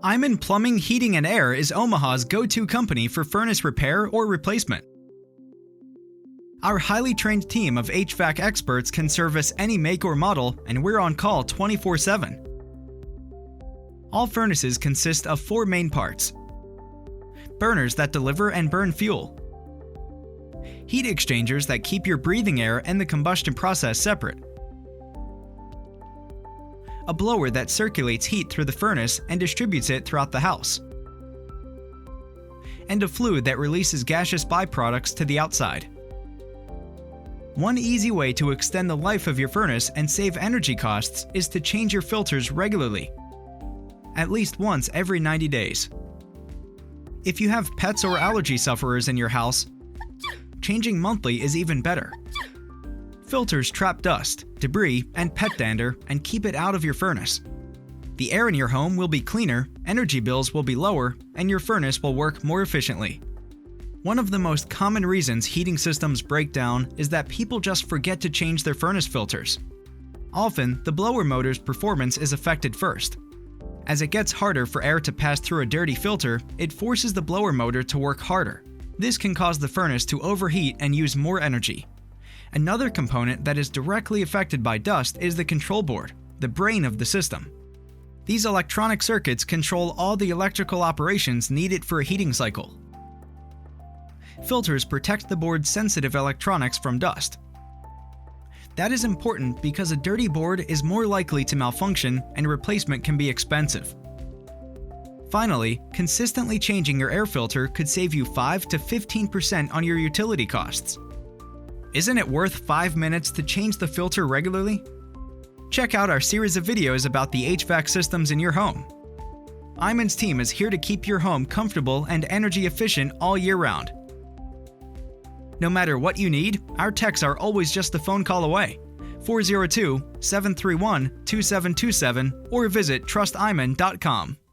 Eyman Plumbing Heating and Air is Omaha's go-to company for furnace repair or replacement. Our highly trained team of HVAC experts can service any make or model, and we're on call 24/7. All furnaces consist of 4 main parts: burners that deliver and burn fuel, heat exchangers that keep your breathing air and the combustion process separate, a blower that circulates heat through the furnace and distributes it throughout the house, and a fluid that releases gaseous byproducts to the outside. One easy way to extend the life of your furnace and save energy costs is to change your filters regularly, at least once every 90 days. If you have pets or allergy sufferers in your house, changing monthly is even better. Filters trap dust, debris, and pet dander and keep it out of your furnace. The air in your home will be cleaner, energy bills will be lower, and your furnace will work more efficiently. One of the most common reasons heating systems break down is that people just forget to change their furnace filters. Often, the blower motor's performance is affected first. As it gets harder for air to pass through a dirty filter, it forces the blower motor to work harder. This can cause the furnace to overheat and use more energy. Another component that is directly affected by dust is the control board, the brain of the system. These electronic circuits control all the electrical operations needed for a heating cycle. Filters protect the board's sensitive electronics from dust. That is important because a dirty board is more likely to malfunction and replacement can be expensive. Finally, consistently changing your air filter could save you 5 to 15% on your utility costs. Isn't it worth 5 minutes to change the filter regularly? Check out our series of videos about the HVAC systems in your home. Eyman's team is here to keep your home comfortable and energy efficient all year round. No matter what you need, our techs are always just a phone call away. 402-731-2727 or visit trusteyman.com.